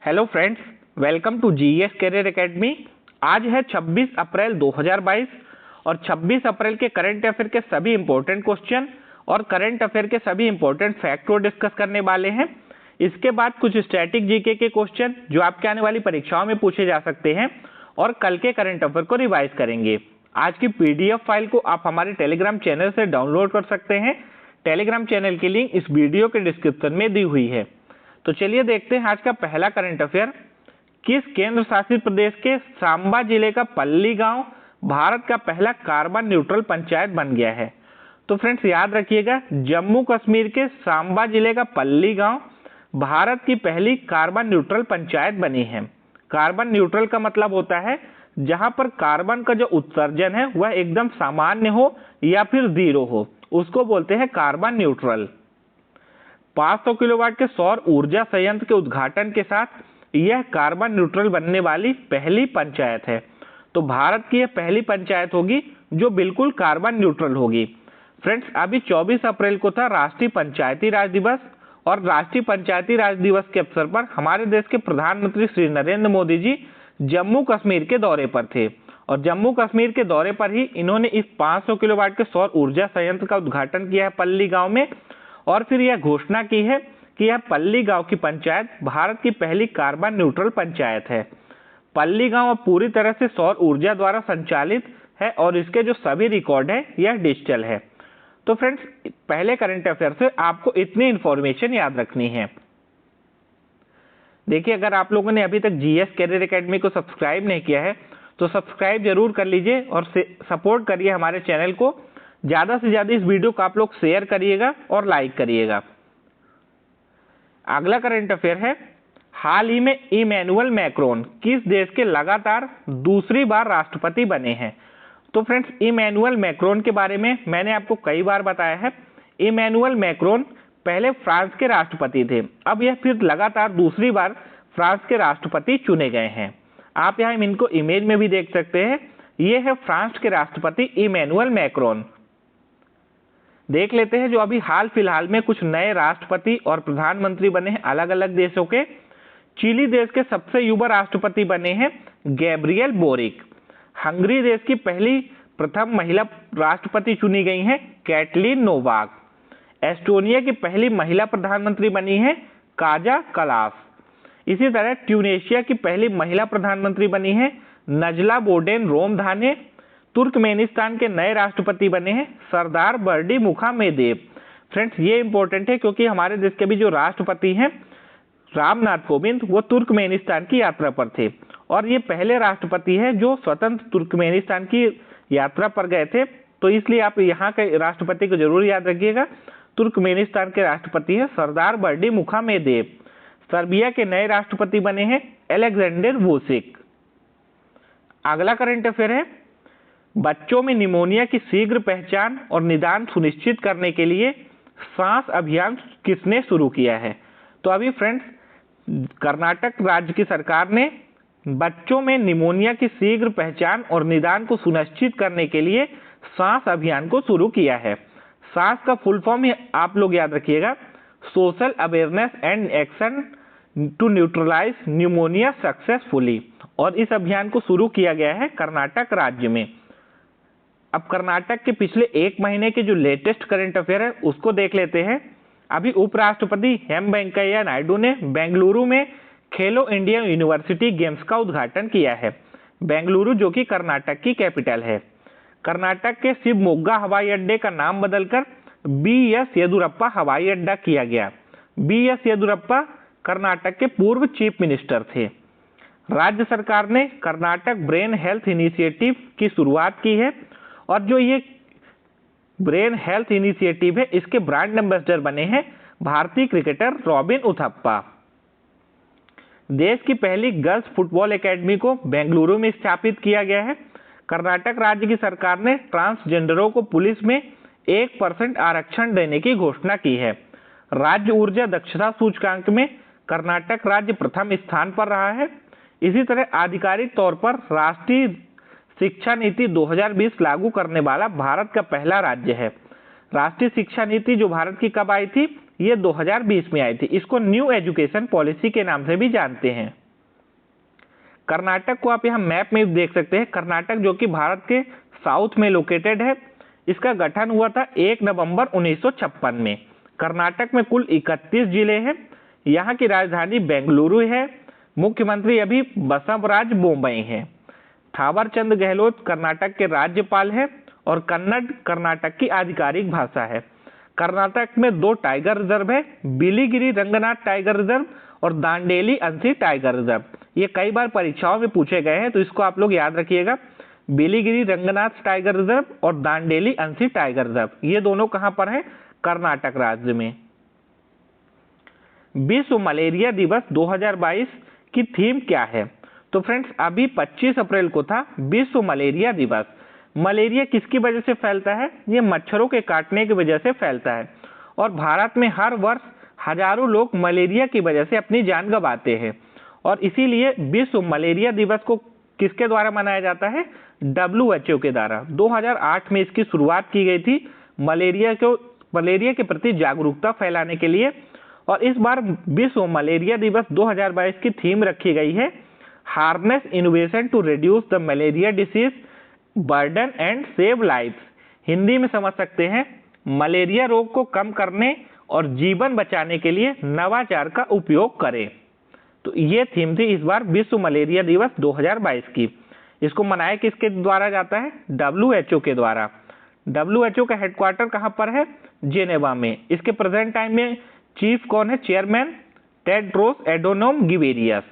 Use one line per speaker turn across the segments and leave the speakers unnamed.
Hello friends, welcome to GS career academy. आज है 26 अप्रैल 2022 और 26 अप्रैल के करंट अफेयर के सभी इंपॉर्टेंट क्वेश्चन और करंट अफेयर के सभी इंपॉर्टेंट फैक्ट को डिस्कस करने वाले हैं। इसके बाद कुछ स्टैटिक जीके के क्वेश्चन जो आपके आने वाली परीक्षाओं में पूछे जा सकते हैं और कल के करंट अफेयर को रिवाइज करेंगे। आज की पीडीएफ फाइल को आप हमारे टेलीग्राम चैनल से डाउनलोड कर सकते हैं। टेलीग्राम चैनल की लिंक इस वीडियो के डिस्क्रिप्शन में दी हुई है। तो चलिए देखते हैं आज का पहला करंट अफेयर। किस केंद्र शासित प्रदेश के सांबा जिले का पल्ली गांव भारत का पहला कार्बन न्यूट्रल पंचायत बन गया है? तो फ्रेंड्स याद रखिएगा, जम्मू कश्मीर के सांबा जिले का पल्ली गांव भारत की पहली कार्बन न्यूट्रल पंचायत बनी है। कार्बन न्यूट्रल का मतलब होता है जहां पर कार्बन का जो उत्सर्जन है वह एकदम सामान्य हो या फिर जीरो हो, उसको बोलते हैं कार्बन न्यूट्रल। 500 किलोवाट के सौर ऊर्जा संयंत्र के उद्घाटन के साथ यह कार्बन न्यूट्रल बनने वाली पहली पंचायत है। तो भारत की यह पहली पंचायत होगी जो बिल्कुल कार्बन न्यूट्रल होगी। फ्रेंड्स, अभी 24 अप्रैल को था राष्ट्रीय पंचायती राज दिवस और राष्ट्रीय पंचायती राज दिवस के अवसर पर हमारे देश के प्रधानमंत्री श्री नरेंद्र मोदी जी जम्मू कश्मीर के दौरे पर थे और जम्मू कश्मीर के दौरे पर ही इन्होंने इस 500 किलोवाट के सौर ऊर्जा संयंत्र का उद्घाटन किया है पल्ली गांव में, और फिर यह घोषणा की है कि यह पल्ली गांव की पंचायत भारत की पहली कार्बन न्यूट्रल पंचायत है। पल्ली गांव अब पूरी तरह से सौर ऊर्जा द्वारा संचालित है और इसके जो सभी रिकॉर्ड है यह डिजिटल है। तो फ्रेंड्स, पहले करंट अफेयर से आपको इतनी इंफॉर्मेशन याद रखनी है। देखिए, अगर आप लोगों ने अभी तक जीएस करियर एकेडमी को सब्सक्राइब नहीं किया है तो सब्सक्राइब जरूर कर लीजिए और सपोर्ट करिए हमारे चैनल को। ज्यादा से ज्यादा इस वीडियो को आप लोग शेयर करिएगा और लाइक करिएगा। अगला करंट अफेयर है, हाल ही में इमैनुअल मैक्रोन किस देश के लगातार दूसरी बार राष्ट्रपति बने हैं? तो फ्रेंड्स, इमैनुअल मैक्रोन के बारे में मैंने आपको कई बार बताया है। इमैनुअल मैक्रोन पहले फ्रांस के राष्ट्रपति थे, अब यह फिर लगातार दूसरी बार फ्रांस के राष्ट्रपति चुने गए हैं। आप यहाँ इनको इमेज में भी देख सकते हैं। ये है फ्रांस के राष्ट्रपति इमैनुअल मैक्रोन। देख लेते हैं जो अभी हाल फिलहाल में कुछ नए राष्ट्रपति और प्रधानमंत्री बने हैं अलग अलग देशों के। चिली देश के सबसे युवा राष्ट्रपति बने हैं गैब्रियल बोरिक। हंगरी देश की पहली प्रथम महिला राष्ट्रपति चुनी गई हैं कैटलीन नोवाक। एस्टोनिया की पहली महिला प्रधानमंत्री बनी है काजा कलास। इसी तरह ट्यूनेशिया की पहली महिला प्रधानमंत्री बनी है नजला बोर्डेन रोमधाने। तुर्कमेनिस्तान के नए राष्ट्रपति बने हैं सरदार बर्डी मुखामेदेव। फ्रेंड्स, ये इंपॉर्टेंट है क्योंकि हमारे देश के भी जो राष्ट्रपति हैं रामनाथ कोविंद वो तुर्कमेनिस्तान की यात्रा पर थे और ये पहले राष्ट्रपति है जो स्वतंत्र तुर्कमेनिस्तान की यात्रा पर गए थे। तो इसलिए आप यहाँ के राष्ट्रपति को जरूर याद रखिएगा। तुर्कमेनिस्तान के राष्ट्रपति है सरदार बर्डी मुखामेदेव। सर्बिया के नए राष्ट्रपति बने हैं अलेक्जेंडर वुसिक। अगला करंट अफेयर है, बच्चों में निमोनिया की शीघ्र पहचान और निदान सुनिश्चित करने के लिए सांस अभियान किसने शुरू किया है? तो अभी फ्रेंड्स, कर्नाटक राज्य की सरकार ने बच्चों में निमोनिया की शीघ्र पहचान और निदान को सुनिश्चित करने के लिए सांस अभियान को शुरू किया है। सांस का फुल फॉर्म ही आप लोग याद रखिएगा, social awareness and action to neutralise pneumonia successfully. और इस अभियान को शुरू किया गया है कर्नाटक राज्य में। अब कर्नाटक के पिछले एक महीने के जो लेटेस्ट करंट अफेयर है उसको देख लेते हैं। अभी उपराष्ट्रपति एम वेंकैया नायडू ने बेंगलुरु में खेलो इंडिया यूनिवर्सिटी गेम्स का उद्घाटन किया है। बेंगलुरु जो कि कर्नाटक की कैपिटल है। कर्नाटक के शिवमोग्गा हवाई अड्डे का नाम बदलकर BS येदुरप्पा हवाई अड्डा किया गया। BS येदुरप्पा कर्नाटक के पूर्व चीफ मिनिस्टर थे। राज्य सरकार ने कर्नाटक ब्रेन हेल्थ इनिशिएटिव की शुरुआत की है और जो ये ब्रेन हेल्थ इनिशिएटिव है इसके ब्रांड एम्बेसडर बने हैं भारतीय क्रिकेटर रॉबिन उथप्पा। देश की पहली गर्ल्स फुटबॉल एकेडमी को बेंगलुरु में स्थापित किया गया है। कर्नाटक राज्य की सरकार ने ट्रांसजेंडरों को पुलिस में 1% आरक्षण देने की घोषणा की है। राज्य ऊर्जा दक्षता सूचकांक में कर्नाटक राज्य प्रथम स्थान पर रहा है। इसी तरह आधिकारिक तौर पर राष्ट्रीय शिक्षा नीति 2020 लागू करने वाला भारत का पहला राज्य है। राष्ट्रीय शिक्षा नीति जो भारत की कब आई थी? ये 2020 में आई थी। इसको न्यू एजुकेशन पॉलिसी के नाम से भी जानते हैं। कर्नाटक को आप यहाँ मैप में देख सकते हैं। कर्नाटक जो कि भारत के साउथ में लोकेटेड है, इसका गठन हुआ था 1 नवंबर 1956 में। कर्नाटक में कुल 31 जिले हैं। यहाँ की राजधानी बेंगलुरु है। मुख्यमंत्री अभी बसवराज बोम्मई है। थावरचंद गहलोत कर्नाटक के राज्यपाल है और कन्नड़ कर्नाटक की आधिकारिक भाषा है। कर्नाटक में 2 टाइगर रिजर्व है, बिलीगिरी रंगनाथ टाइगर रिजर्व और दांडेली अंशी टाइगर रिजर्व। ये कई बार परीक्षाओं में पूछे गए हैं, तो इसको आप लोग याद रखिएगा। बिलीगिरी रंगनाथ टाइगर रिजर्व और दांडेली अंशी टाइगर रिजर्व, ये दोनों कहां पर है? कर्नाटक राज्य में। विश्व मलेरिया दिवस 2022 की थीम क्या है? तो फ्रेंड्स, अभी 25 अप्रैल को था विश्व मलेरिया दिवस। मलेरिया किसकी वजह से फैलता है? ये मच्छरों के काटने की वजह से फैलता है और भारत में हर वर्ष हजारों लोग मलेरिया की वजह से अपनी जान गंवाते हैं और इसीलिए विश्व मलेरिया दिवस को किसके द्वारा मनाया जाता है? WHO के द्वारा। 2008 में इसकी शुरुआत की गई थी मलेरिया के प्रति जागरूकता फैलाने के लिए और इस बार विश्व मलेरिया दिवस 2022 की थीम रखी गई है harness innovation to reduce the malaria disease burden and save lives. Hindi में समझ सकते हैं, मलेरिया रोग को कम करने और जीवन बचाने के लिए नवाचार का उपयोग करें। तो ये थीम थी इस बार विश्व मलेरिया दिवस 2022 की। इसको मनाया किसके द्वारा जाता है? WHO के द्वारा। WHO का हेडक्वार्टर कहां पर है? जेनेवा में। इसके प्रेजेंट टाइम में चीफ कौन है? Chairman Tedros Adhanom Ghebreyesus.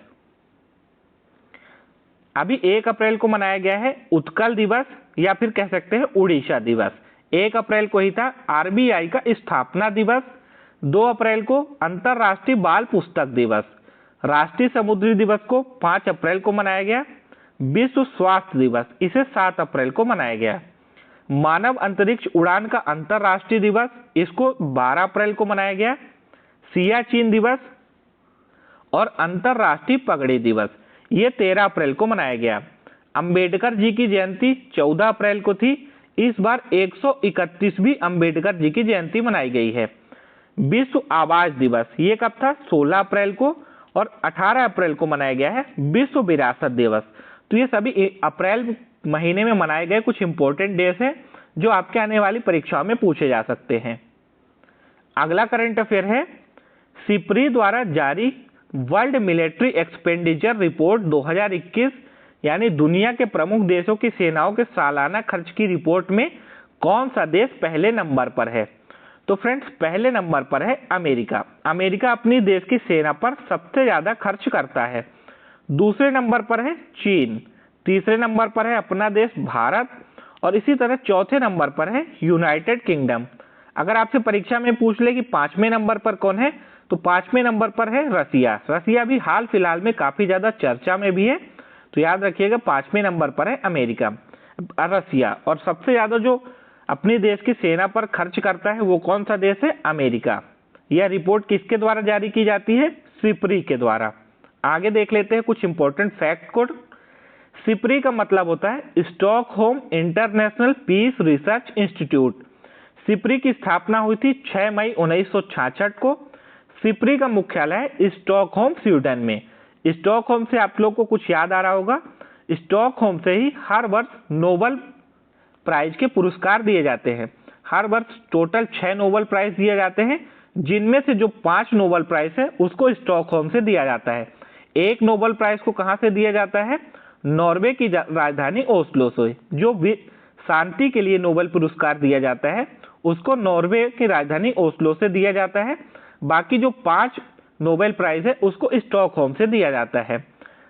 अभी 1 अप्रैल को मनाया गया है उत्कल दिवस या फिर कह सकते हैं उड़ीसा दिवस। 1 अप्रैल को ही था RBI का स्थापना दिवस। 2 अप्रैल को अंतरराष्ट्रीय बाल पुस्तक दिवस। राष्ट्रीय समुद्री दिवस को 5 अप्रैल को मनाया गया। विश्व स्वास्थ्य दिवस, इसे 7 अप्रैल को मनाया गया। मानव अंतरिक्ष उड़ान का अंतरराष्ट्रीय दिवस, इसको 12 अप्रैल को मनाया गया। सियाचिन दिवस और अंतरराष्ट्रीय पगड़ी दिवस, ये 13 अप्रैल को मनाया गया। अंबेडकर जी की जयंती 14 अप्रैल को थी। इस बार 131वीं अंबेडकर जी की जयंती मनाई गई है। विश्व आवास दिवस, ये कब था? 16 अप्रैल को और 18 अप्रैल को मनाया गया है विश्व विरासत दिवस। तो ये सभी अप्रैल महीने में मनाए गए कुछ इंपॉर्टेंट डेज हैं जो आपके आने वाली परीक्षाओं में पूछे जा सकते हैं। अगला करंट अफेयर है सिप्री द्वारा जारी वर्ल्ड मिलिट्री एक्सपेंडिचर रिपोर्ट 2021 यानी दुनिया के प्रमुख देशों की सेनाओं के सालाना खर्च की रिपोर्ट में कौन सा देश पहले नंबर पर है? तो फ्रेंड्स, पहले नंबर पर है अमेरिका। अमेरिका अपनी देश की सेना पर सबसे ज्यादा खर्च करता है। दूसरे नंबर पर है चीन। तीसरे नंबर पर है अपना देश भारत और इसी तरह चौथे नंबर पर है यूनाइटेड किंगडम। अगर आपसे परीक्षा में पूछ ले कि 5वें नंबर पर कौन है, तो 5वें नंबर पर है रसिया। रसिया भी हाल फिलहाल में काफी ज्यादा चर्चा में भी है, तो याद रखिएगा 5वें नंबर पर है अमेरिका, रसिया। और सबसे ज्यादा जो अपने देश की सेना पर खर्च करता है वो कौन सा देश है? अमेरिका। यह रिपोर्ट किसके द्वारा जारी की जाती है? सिप्री के द्वारा। आगे देख लेते हैं कुछ इंपॉर्टेंट फैक्ट कोड। सिप्री का मतलब होता है Stockholm International Peace Research Institute. SIPRI की स्थापना हुई थी 6 मई 1966 को। सिप्री का मुख्यालय है स्टॉकहोम, स्वीडन में। स्टॉकहोम से आप लोग को कुछ याद आ रहा होगा, स्टॉकहोम से ही हर वर्ष नोबेल प्राइज के पुरस्कार दिए जाते हैं। हर वर्ष टोटल 6 नोबेल प्राइज दिए जाते हैं, जिनमें से जो 5 नोबेल प्राइज है उसको स्टॉकहोम से दिया जाता है। एक नोबेल प्राइज को कहां से दिया जाता है? नॉर्वे की राजधानी ओस्लो से। जो शांति के लिए नोबेल पुरस्कार दिया जाता है उसको नॉर्वे की राजधानी ओस्लो से दिया जाता है। बाकी जो 5 नोबेल प्राइज है उसको स्टॉकहोम से दिया जाता है।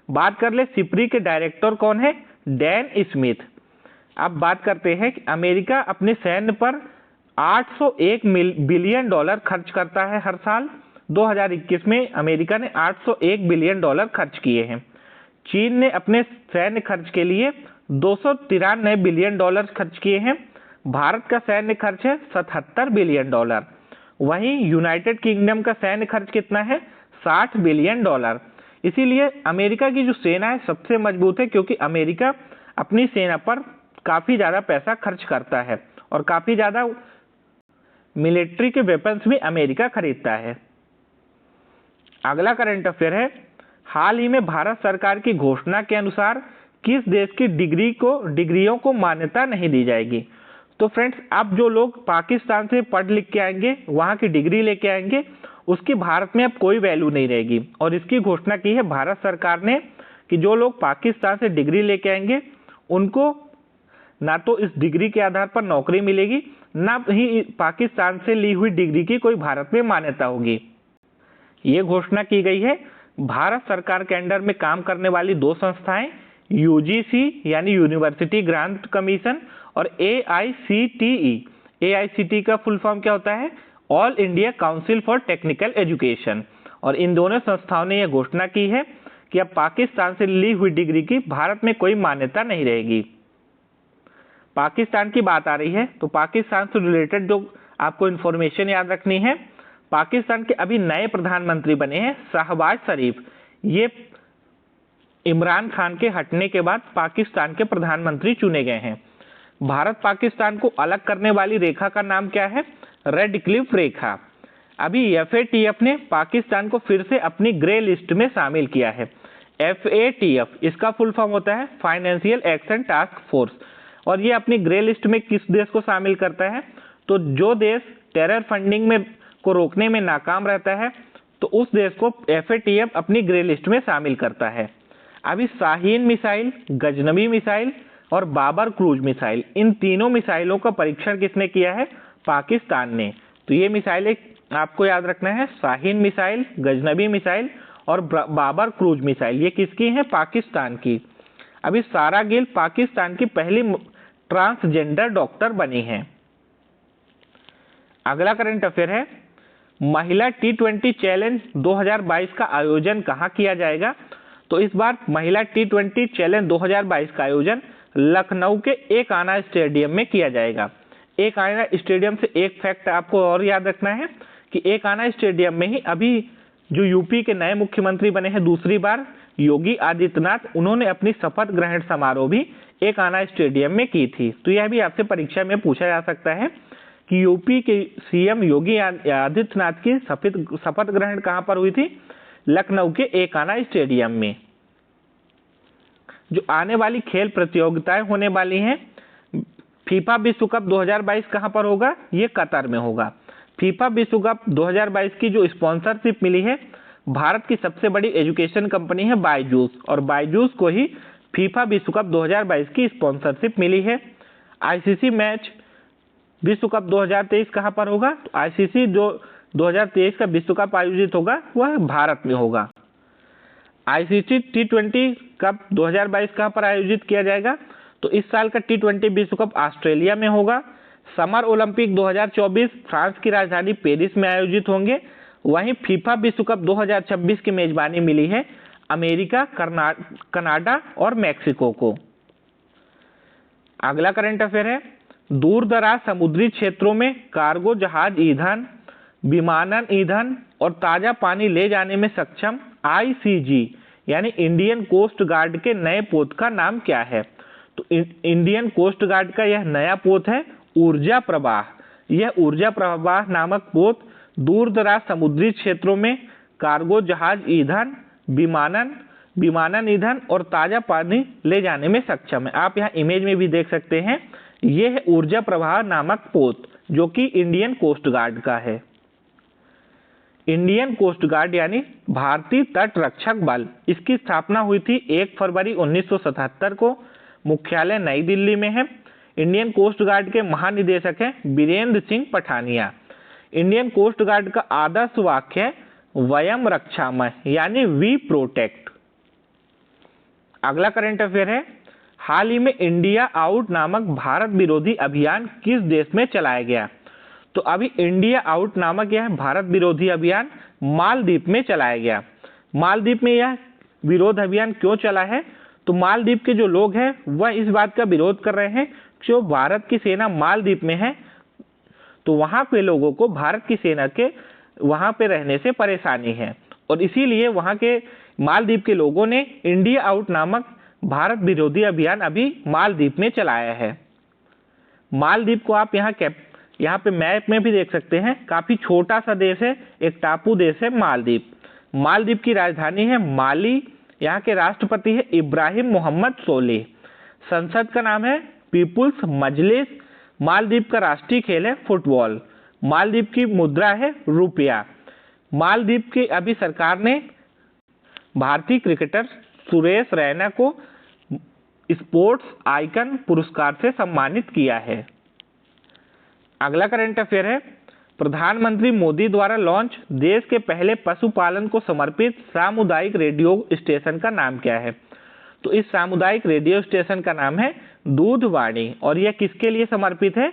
बात कर ले सिप्री के डायरेक्टर कौन है? Dan Smith. अब बात करते हैं कि अमेरिका अपने सैन्य पर 801 बिलियन डॉलर खर्च करता है हर साल। 2021 में अमेरिका ने 801 बिलियन डॉलर खर्च किए हैं। चीन ने अपने सैन्य खर्च के लिए 293 बिलियन डॉलर खर्च किए हैं। भारत का सैन्य खर्च है 77 बिलियन डॉलर। वहीं यूनाइटेड किंगडम का सैन्य खर्च कितना है? 60 बिलियन डॉलर। इसीलिए अमेरिका की जो सेना है सबसे मजबूत है, क्योंकि अमेरिका अपनी सेना पर काफी ज्यादा पैसा खर्च करता है और काफी ज्यादा मिलिट्री के वेपन्स भी अमेरिका खरीदता है। अगला करंट अफेयर है हाल ही में भारत सरकार की घोषणा के अनुसार किस देश की डिग्रियों को मान्यता नहीं दी जाएगी। तो फ्रेंड्स, अब जो लोग पाकिस्तान से पढ़ लिख के आएंगे, वहां की डिग्री लेके आएंगे, उसकी भारत में अब कोई वैल्यू नहीं रहेगी। और इसकी घोषणा की है भारत सरकार ने कि जो लोग पाकिस्तान से डिग्री लेके आएंगे उनको ना तो इस डिग्री के आधार पर नौकरी मिलेगी, ना ही पाकिस्तान से ली हुई डिग्री की कोई भारत में मान्यता होगी। ये घोषणा की गई है भारत सरकार के अंडर में काम करने वाली दो संस्थाएं, यूजीसी यानी यूनिवर्सिटी ग्रांट कमीशन और एआईसीटीई। एआईसीटी का फुल फॉर्म क्या होता है? All India council for technical education. और इन दोनों संस्थाओं ने यह घोषणा की है कि अब पाकिस्तान से ली हुई डिग्री की भारत में कोई मान्यता नहीं रहेगी। पाकिस्तान की बात आ रही है तो पाकिस्तान से रिलेटेड जो आपको इंफॉर्मेशन याद रखनी है, पाकिस्तान के अभी नए प्रधानमंत्री बने हैं शहबाज शरीफ। ये इमरान खान के हटने के बाद पाकिस्तान के प्रधानमंत्री चुने गए हैं। भारत पाकिस्तान को अलग करने वाली रेखा का नाम क्या है? रेड क्लिफ रेखा। अभी एफएटीएफ ने पाकिस्तान को फिर से अपनी ग्रे लिस्ट में शामिल किया है। एफएटीएफ इसका फुल फॉर्म होता है फाइनेंशियल एक्शन टास्क फोर्स। और ये अपनी ग्रे लिस्ट में किस देश को शामिल करता है? तो जो देश टेरर फंडिंग में को रोकने में नाकाम रहता है तो उस देश को एफएटीएफ अपनी ग्रे लिस्ट में शामिल करता है। अभी शाहीन मिसाइल, गजनवी मिसाइल और बाबर क्रूज मिसाइल, इन तीनों मिसाइलों का परीक्षण किसने किया है? पाकिस्तान ने। तो ये मिसाइलें आपको याद रखना है, शाहीन मिसाइल, गजनवी मिसाइल और बाबर क्रूज मिसाइल, ये किसकी हैं? पाकिस्तान की। अभी सारा गिल पाकिस्तान की पहली ट्रांसजेंडर डॉक्टर बनी हैं। अगला करंट अफेयर है, महिला टी20 चैलेंज 2022 का आयोजन कहां किया जाएगा? तो इस बार महिला टी20 चैलेंज 2022 का आयोजन लखनऊ के एक आना स्टेडियम में किया जाएगा। एक आना स्टेडियम से एक फैक्ट आपको और याद रखना है कि एक आना स्टेडियम में ही अभी जो यूपी के नए मुख्यमंत्री बने हैं दूसरी बार, योगी आदित्यनाथ, उन्होंने अपनी शपथ ग्रहण समारोह भी एक आना स्टेडियम में की थी। तो यह भी आपसे परीक्षा में पूछा जा सकता है कि यूपी के सीएम योगी आदित्यनाथ की शपथ ग्रहण कहां पर हुई थी? लखनऊ के एक आना स्टेडियम में। जो आने वाली खेल प्रतियोगिताएं होने वाली हैं, फीफा विश्व कप 2022 कहां पर होगा? ये कतर में होगा। फीफा विश्व कप 2022 की जो स्पॉन्सरशिप मिली है, भारत की सबसे बड़ी एजुकेशन कंपनी है बायजूस, और बायजूस को ही फीफा विश्व कप 2022 की स्पॉन्सरशिप मिली है। आईसीसी मैच विश्व कप 2023 कहां पर होगा? तो आईसीसी जो 2023 का विश्व कप आयोजित होगा वह भारत में होगा। आईसीसी टी20 कप 2022 कहां पर आयोजित किया जाएगा? तो इस साल का टी20 विश्व कप ऑस्ट्रेलिया में होगा। समर ओलंपिक 2024 फ्रांस की राजधानी पेरिस में आयोजित होंगे। वहीं फीफा विश्व कप 2026 की मेजबानी मिली है अमेरिका, कनाडा और मैक्सिको को। अगला करंट अफेयर है, दूर दराज समुद्री क्षेत्रों में कार्गो जहाज ईंधन, विमानन ईंधन और ताजा पानी ले जाने में सक्षम आईसीजी यानी इंडियन कोस्ट गार्ड के नए पोत का नाम क्या है? तो इंडियन कोस्ट गार्ड का यह नया पोत है ऊर्जा प्रवाह। यह ऊर्जा प्रवाह नामक पोत दूर दराज समुद्री क्षेत्रों में कार्गो जहाज ईंधन, विमानन ईंधन और ताजा पानी ले जाने में सक्षम है। आप यहाँ इमेज में भी देख सकते हैं, यह है ऊर्जा प्रवाह नामक पोत जो कि इंडियन कोस्ट गार्ड का है। इंडियन कोस्ट गार्ड यानी भारतीय तट रक्षक बल, इसकी स्थापना हुई थी 1 फरवरी 1977 को। मुख्यालय नई दिल्ली में है। इंडियन कोस्ट गार्ड के महानिदेशक हैं Birendra Singh Pathania. Indian Coast Guard का आदर्श वाक्य है वयम रक्षामः यानी वी प्रोटेक्ट। अगला करंट अफेयर है, हाल ही में इंडिया आउट नामक भारत विरोधी अभियान किस देश में चलाया गया? तो अभी इंडिया आउट नामक यह भारत विरोधी अभियान मालदीव में चलाया गया। मालदीव में यह विरोध अभियान क्यों चला है? तो मालदीव के जो लोग हैं वह इस बात का विरोध कर रहे हैं कि जो भारत की सेना मालदीव में है तो वहां पे लोगों को भारत की सेना के वहां पे रहने से परेशानी है, और इसीलिए वहां के मालदीव के लोगों ने इंडिया आउट नामक भारत विरोधी अभियान अभी मालदीव में चलाया है। मालदीव को आप यहाँ पे मैप में भी देख सकते हैं, काफी छोटा सा देश है, एक टापू देश है मालदीव। मालदीव की राजधानी है माली। यहाँ के राष्ट्रपति है इब्राहिम मोहम्मद सोलेह। संसद का नाम है पीपुल्स मजलिस। मालदीव का राष्ट्रीय खेल है फुटबॉल। मालदीव की मुद्रा है रुपया। मालदीव की अभी सरकार ने भारतीय क्रिकेटर सुरेश रैना को स्पोर्ट्स आइकन पुरस्कार से सम्मानित किया है। अगला करंट अफेयर है, प्रधानमंत्री मोदी द्वारा लॉन्च देश के पहले पशुपालन को समर्पित सामुदायिक रेडियो स्टेशन का नाम क्या है? तो इस सामुदायिक रेडियो स्टेशन का नाम है दूधवाणी। और यह किसके लिए समर्पित है?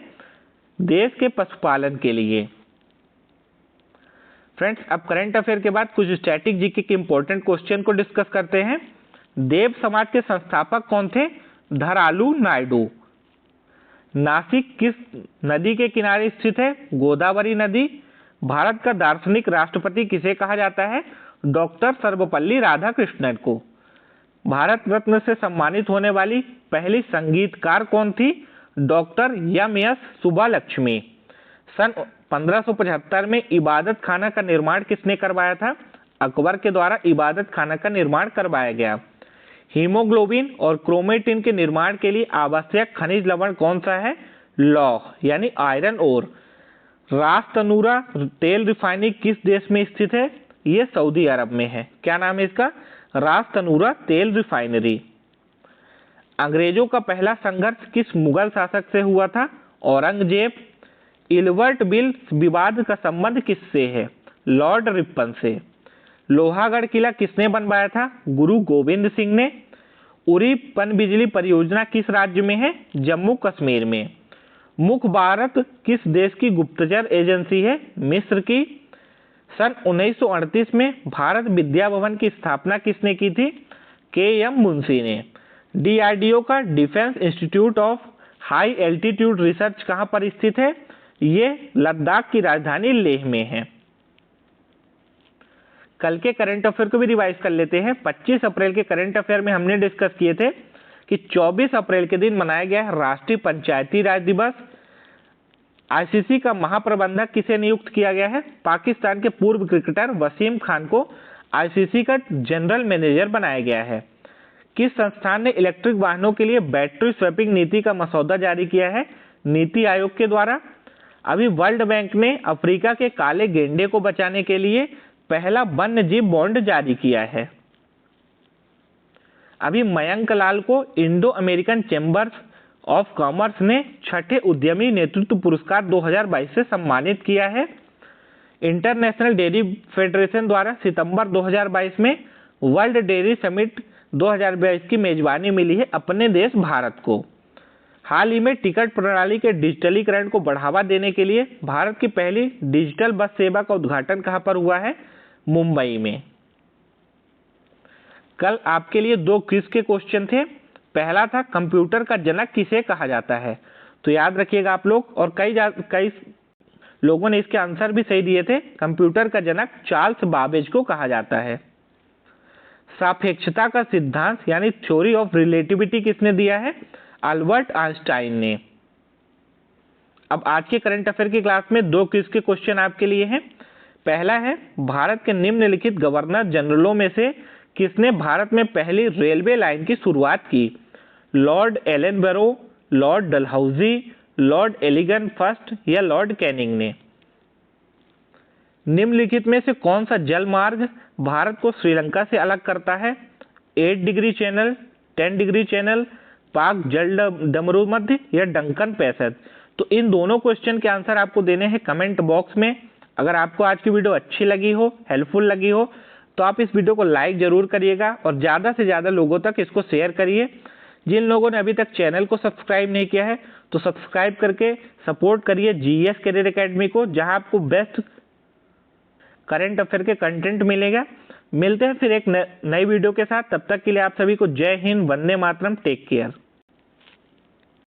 देश के पशुपालन के लिए। फ्रेंड्स, अब करंट अफेयर के बाद कुछ स्टैटिक जीके के इंपॉर्टेंट क्वेश्चन को डिस्कस करते हैं। देव समाज के संस्थापक कौन थे? धरालू नायडू। नासिक किस नदी के किनारे स्थित है? गोदावरी नदी। भारत का दार्शनिक राष्ट्रपति किसे कहा जाता है? डॉक्टर सर्वपल्ली राधाकृष्णन को। भारत रत्न से सम्मानित होने वाली पहली संगीतकार कौन थी? Doctor MS. सुब्बालक्ष्मी। सन 1575 में इबादत खाना का निर्माण किसने करवाया था? अकबर के द्वारा इबादत खाना का निर्माण करवाया गया। हीमोग्लोबिन और क्रोमेटिन के निर्माण के लिए आवश्यक खनिज लवण कौन सा है? लौह यानी आयरन ओर। रास तनूरा तेल रिफाइनरी किस देश में स्थित है? ये सऊदी अरब में है। क्या नाम है इसका? रास तनूरा तेल रिफाइनरी। अंग्रेजों का पहला संघर्ष किस मुगल शासक से हुआ था? औरंगजेब। इल्बर्ट बिल विवाद का संबंध किससे है? लॉर्ड रिपन से। लोहागढ़ किला किसने बनवाया था? गुरु गोविंद सिंह ने। उरी पनबिजली परियोजना किस राज्य में है? जम्मू कश्मीर में। मुख भारत किस देश की गुप्तचर एजेंसी है? मिस्र की। सन 1938 में भारत विद्या भवन की स्थापना किसने की थी? के.एम. मुंशी ने। डीआरडीओ का defence institute of high altitude research कहाँ पर स्थित है? ये लद्दाख की राजधानी लेह में है। कल के करंट अफेयर को भी रिवाइज कर लेते हैं। 25 अप्रैल के करंट अफेयर में हमने डिस्कस किए थे कि 24 अप्रैल के दिन मनाया गया है राष्ट्रीय पंचायती राज दिवस। आईसीसी का महाप्रबंधक किसे नियुक्त किया गया है? पाकिस्तान के पूर्व क्रिकेटर वसीम खान को आईसीसी का जनरल मैनेजर बनाया गया है। किस संस्थान ने इलेक्ट्रिक वाहनों के लिए बैटरी स्वैपिंग नीति का मसौदा जारी किया है? नीति आयोग के द्वारा। अभी वर्ल्ड बैंक ने अफ्रीका के काले गेंडे को बचाने के लिए पहला वन्य जीव बॉन्ड जारी किया है। अभी मयंक लाल को Indo American chambers of commerce ने छठे उद्यमी नेतृत्व पुरस्कार 2022 से सम्मानित किया है। इंटरनेशनल डेयरी फेडरेशन द्वारा सितंबर 2022 में वर्ल्ड डेयरी समिट 2022 की मेजबानी मिली है अपने देश भारत को। हाल ही में टिकट प्रणाली के डिजिटलीकरण को बढ़ावा देने के लिए भारत की पहली डिजिटल बस सेवा का उद्घाटन कहां पर हुआ है? मुंबई में। कल आपके लिए 2 क्विज के क्वेश्चन थे। पहला था कंप्यूटर का जनक किसे कहा जाता है? तो याद रखिएगा आप लोग, और कई लोगों ने इसके आंसर भी सही दिए थे। कंप्यूटर का जनक चार्ल्स बाबेज को कहा जाता है। सापेक्षता का सिद्धांत यानी थ्योरी ऑफ रिलेटिविटी किसने दिया है? अल्बर्ट आइंस्टाइन ने। अब आज के करंट अफेयर की क्लास में 2 क्विज के क्वेश्चन आपके लिए हैं। पहला है, भारत के निम्नलिखित गवर्नर जनरलों में से किसने भारत में पहली रेलवे लाइन की शुरुआत की? Lord Ellenborough, lord Dalhousie, lord Elgin first या लॉर्ड कैनिंग ने। निम्नलिखित में से कौन सा जल मार्ग भारत को श्रीलंका से अलग करता है? 8 डिग्री चैनल, 10 डिग्री चैनल, पाक जल डमरू मध्य या डंकन पैसेज। तो इन दोनों क्वेश्चन के आंसर आपको देने हैं कमेंट बॉक्स में। अगर आपको आज की वीडियो अच्छी लगी हो, हेल्पफुल लगी हो, तो आप इस वीडियो को लाइक जरूर करिएगा और ज़्यादा से ज़्यादा लोगों तक इसको शेयर करिए। जिन लोगों ने अभी तक चैनल को सब्सक्राइब नहीं किया है तो सब्सक्राइब करके सपोर्ट करिए जीएस करियर एकेडमी को, जहां आपको बेस्ट करंट अफेयर के कंटेंट मिलेगा। मिलते हैं फिर एक नई वीडियो के साथ। तब तक के लिए आप सभी को जय हिंद, वंदे मातरम, टेक केयर।